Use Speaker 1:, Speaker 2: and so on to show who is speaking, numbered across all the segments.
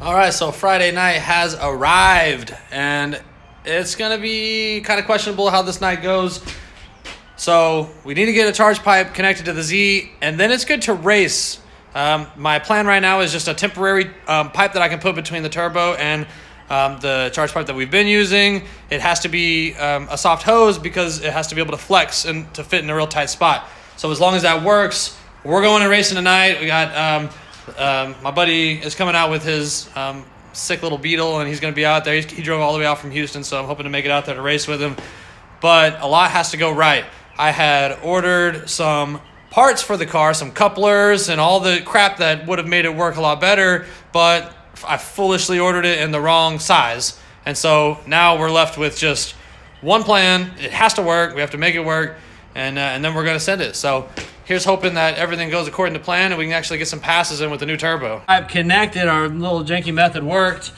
Speaker 1: All right, so Friday night has arrived, and it's going to be kind of questionable how this night goes. So we need to get a charge pipe connected to the Z, and then it's good to race. My plan right now is just a temporary pipe that I can put between the turbo and the charge pipe that we've been using. It has to be a soft hose because it has to be able to flex and to fit in a real tight spot. So as long as that works, we're going and racing tonight. We got my buddy is coming out with his sick little Beetle, and he's going to be out there. He drove all the way out from Houston, so I'm hoping to make it out there to race with him. But a lot has to go right. I had ordered some parts for the car, some couplers and all the crap that would have made it work a lot better, but I foolishly ordered it in the wrong size. And so now we're left with just one plan. It has to work. We have to make it work, and then we're going to send it. So here's hoping that everything goes according to plan and we can actually get some passes in with the new turbo. I've connected. Our little janky method worked,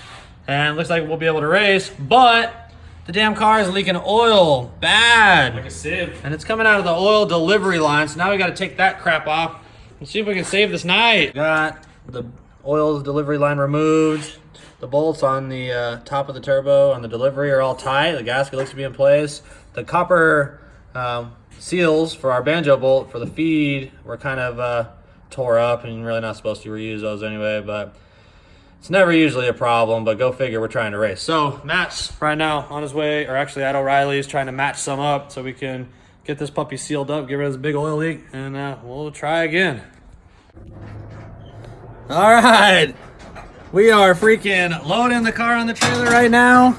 Speaker 1: and it looks like we'll be able to race, but the damn car is leaking oil bad.
Speaker 2: Like a sieve.
Speaker 1: And it's coming out of the oil delivery line, so now we got to take that crap off and see if we can save this night. Got the oil delivery line removed. The bolts on the top of the turbo on the delivery are all tight. The gasket looks to be in place. The copper seals for our banjo bolt for the feed were kind of tore up, and you're really not supposed to reuse those anyway, but it's never usually a problem, but go figure, we're trying to race. So Matt's right now on his way, or actually at O'Reilly's, trying to match some up so we can get this puppy sealed up, get rid of this big oil leak, and we'll try again. All right, we are freaking loading the car on the trailer right now,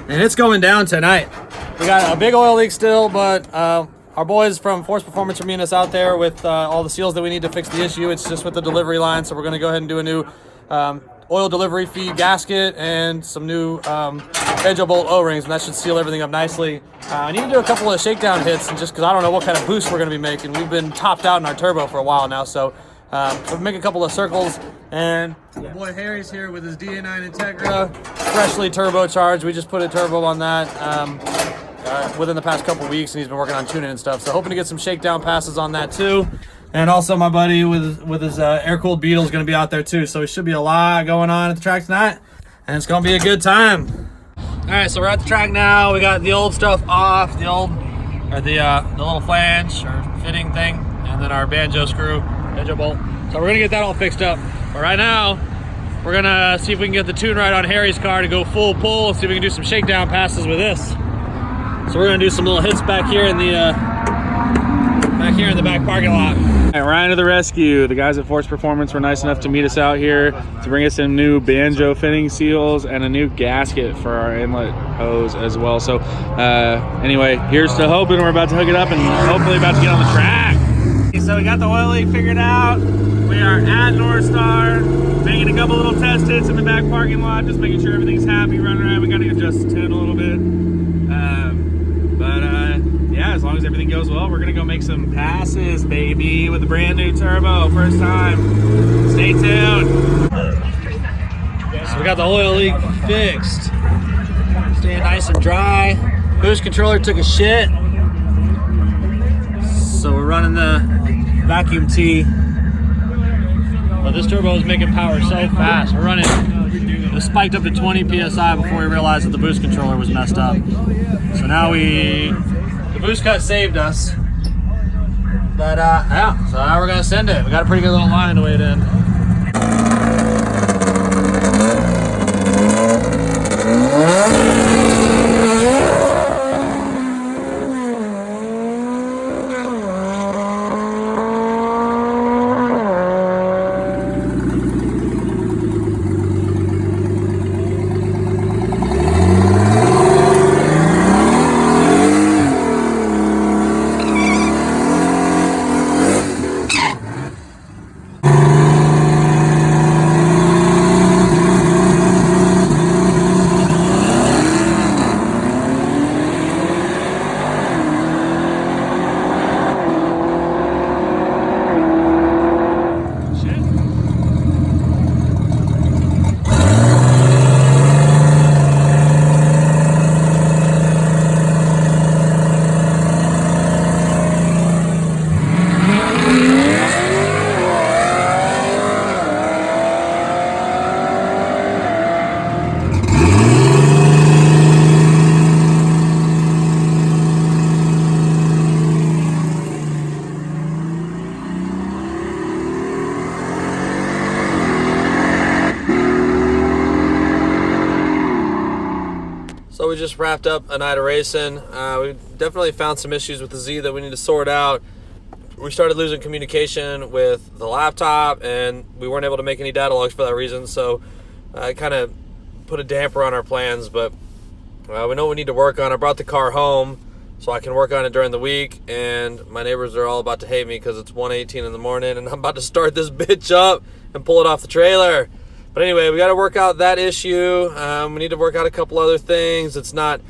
Speaker 1: and it's going down tonight. We got a big oil leak still, but our boys from Force Performance are meeting us out there with all the seals that we need to fix the issue. It's just with the delivery line, so we're gonna go ahead and do a new oil delivery feed gasket and some new banjo bolt O-rings, and that should seal everything up nicely. I need to do a couple of shakedown hits, and just because I don't know what kind of boost we're going to be making. We've been topped out in our turbo for a while now, so we'll make a couple of circles. And the boy Harry's here with his DA9 Integra, freshly turbocharged. We just put a turbo on that within the past couple weeks, and he's been working on tuning and stuff. So hoping to get some shakedown passes on that too. And also my buddy with his air-cooled Beetle is going to be out there too. So it should be a lot going on at the track tonight, and it's going to be a good time. All right, so we're at the track now. We got the old stuff off, the little flange or fitting thing, and then our banjo bolt. So we're going to get that all fixed up. But right now, we're going to see if we can get the tune right on Harry's car to go full pull, and see if we can do some shakedown passes with this. So we're going to do some little hits back here in the back parking lot.
Speaker 2: All right, Ryan to the rescue. The guys at Force Performance were nice enough to meet us out here to bring us some new banjo fitting seals and a new gasket for our inlet hose as well. So anyway, here's to hoping we're about to hook it up and hopefully about to get on the track. So we got the oil leak figured out. We are at North Star, making a couple little test hits in the back parking lot, just making sure everything's happy, running around. We got to adjust the tune a little bit. Yeah, as long as everything goes well, we're gonna go make some passes, baby, with a brand new turbo, first time. Stay tuned.
Speaker 1: So we got the oil leak fixed. Staying nice and dry. Boost controller took a shit. So we're running the vacuum tee. But this turbo is making power so fast. We're running, it spiked up to 20 PSI before we realized that the boost controller was messed up. So now the boost cut saved us. But yeah, so now we're gonna send it. We got a pretty good little line to wait in. we just wrapped up a night of racing. We definitely found some issues with the Z that we need to sort out. We started losing communication with the laptop, and we weren't able to make any data logs for that reason, so it kind of put a damper on our plans, but we know what we need to work on. I brought the car home so I can work on it during the week, and my neighbors are all about to hate me because it's 1:18 in the morning, and I'm about to start this bitch up and pull it off the trailer. But anyway, we got to work out that issue. We need to work out a couple other things. It's not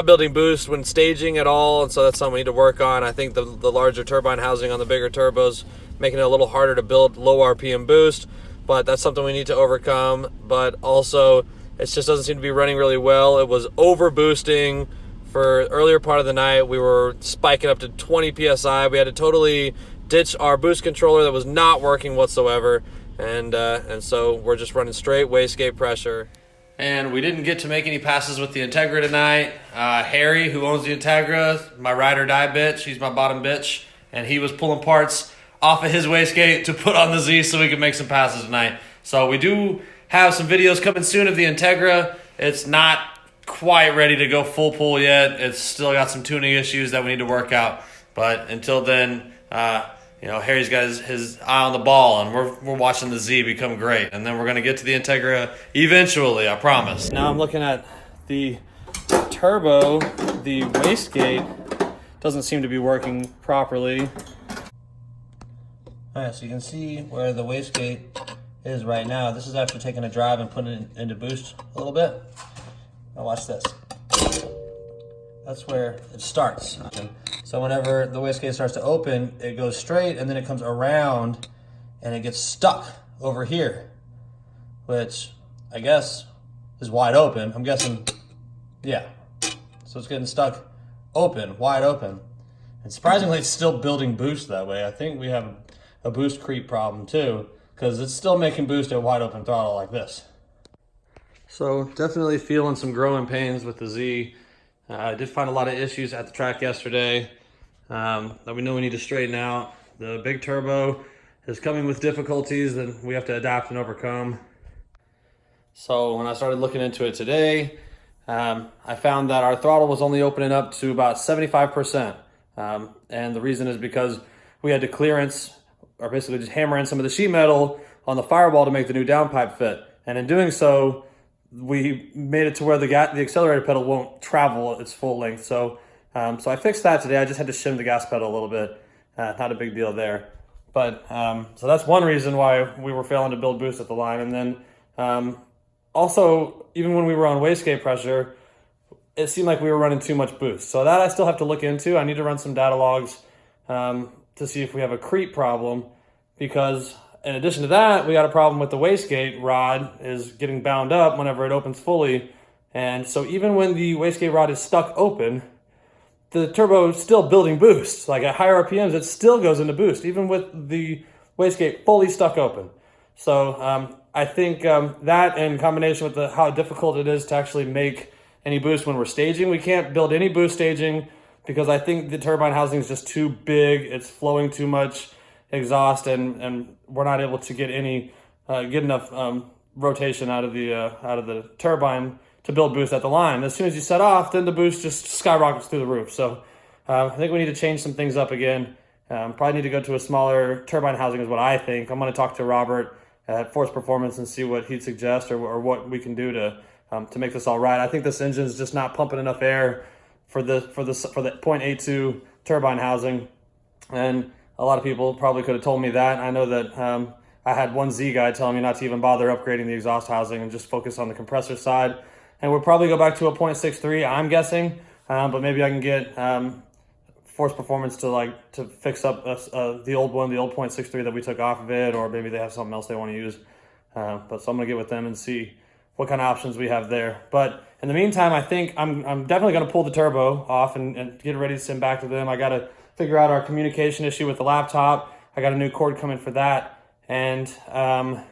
Speaker 1: building boost when staging at all, and so that's something we need to work on. I think the larger turbine housing on the bigger turbos making it a little harder to build low RPM boost, but that's something we need to overcome. But also, it just doesn't seem to be running really well. It was over boosting for earlier part of the night. We were spiking up to 20 psi. We had to totally ditch our boost controller that was not working whatsoever. And so we're just running straight wastegate pressure. And we didn't get to make any passes with the Integra tonight. Harry, who owns the Integra, my ride or die bitch, he's my bottom bitch, and he was pulling parts off of his wastegate to put on the Z so we could make some passes tonight. So we do have some videos coming soon of the Integra. It's not quite ready to go full pull yet. It's still got some tuning issues that we need to work out. But until then, Harry's got his eye on the ball, and we're watching the Z become great. And then we're going to get to the Integra eventually, I promise. Now I'm looking at the turbo. The wastegate doesn't seem to be working properly. All right, so you can see where the wastegate is right now. This is after taking a drive and putting it into boost a little bit. Now watch this. That's where it starts. So whenever the wastegate starts to open, it goes straight and then it comes around and it gets stuck over here, which I guess is wide open. I'm guessing, yeah. So it's getting stuck open, wide open. And surprisingly, it's still building boost that way. I think we have a boost creep problem too, because it's still making boost at wide open throttle like this. So definitely feeling some growing pains with the Z. I did find a lot of issues at the track yesterday that we know we need to straighten out. The big turbo is coming with difficulties that we have to adapt and overcome. So when I started looking into it today, I found that our throttle was only opening up to about 75%. And the reason is because we had to clearance, or basically just hammer in some of the sheet metal on the firewall to make the new downpipe fit. And in doing so, we made it to where the accelerator pedal won't travel its full length. So I fixed that today. I just had to shim the gas pedal a little bit. Not a big deal there. But so that's one reason why we were failing to build boost at the line. And then also, even when we were on wastegate pressure, it seemed like we were running too much boost. So that I still have to look into. I need to run some data logs to see if we have a creep problem, because in addition to that, we got a problem with the wastegate rod is getting bound up whenever it opens fully. And so even when the wastegate rod is stuck open, the turbo is still building boost. Like at higher RPMs, it still goes into boost, even with the wastegate fully stuck open. So I think that in combination with how difficult it is to actually make any boost when we're staging, we can't build any boost staging because I think the turbine housing is just too big. It's flowing too much exhaust, and we're not able to get enough rotation out of the turbine to build boost at the line. As soon as you set off, then the boost just skyrockets through the roof. So I think we need to change some things up again. Probably need to go to a smaller turbine housing is what I think. I'm going to talk to Robert at Force Performance and see what he'd suggest or what we can do to make this all right. I think this engine is just not pumping enough air for the 0.82 turbine housing, and a lot of people probably could have told me that. I know that I had one Z guy telling me not to even bother upgrading the exhaust housing and just focus on the compressor side. And we'll probably go back to a 0.63, I'm guessing, but maybe I can get Force Performance to fix up the old 0.63 that we took off of it, or maybe they have something else they want to use. But so I'm gonna get with them and see what kind of options we have there. But in the meantime, I think I'm definitely gonna pull the turbo off and get ready to send back to them. I gotta figure out our communication issue with the laptop. I got a new cord coming for that. And I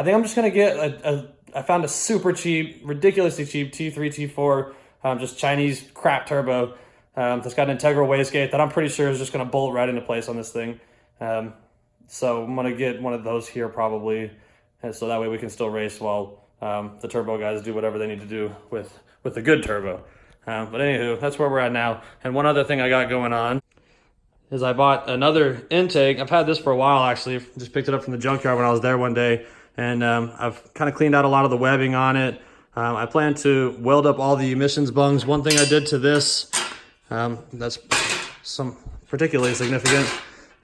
Speaker 1: think I'm just gonna get I found a super cheap, ridiculously cheap T3, T4, just Chinese crap turbo that's got an integral wastegate that I'm pretty sure is just gonna bolt right into place on this thing. So I'm gonna get one of those here probably, and so that way we can still race while the turbo guys do whatever they need to do with the good turbo. But anywho, that's where we're at now. And one other thing I got going on is I bought another intake. I've had this for a while, actually. Just picked it up from the junkyard when I was there one day. And I've kind of cleaned out a lot of the webbing on it. I plan to weld up all the emissions bungs. One thing I did to this, that's some particularly significant,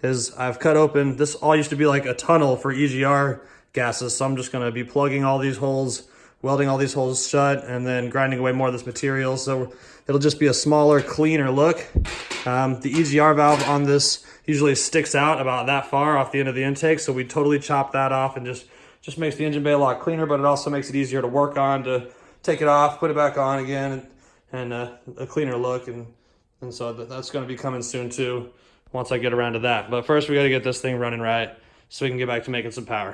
Speaker 1: is I've cut open, this all used to be like a tunnel for EGR gases. So I'm just gonna be plugging all these holes, welding all these holes shut, and then grinding away more of this material. So it'll just be a smaller, cleaner look. The EGR valve on this usually sticks out about that far off the end of the intake. So we totally chop that off and just makes the engine bay a lot cleaner, but it also makes it easier to work on, to take it off, put it back on again, and a cleaner look. And so that's gonna be coming soon too, once I get around to that. But first we gotta get this thing running right so we can get back to making some power.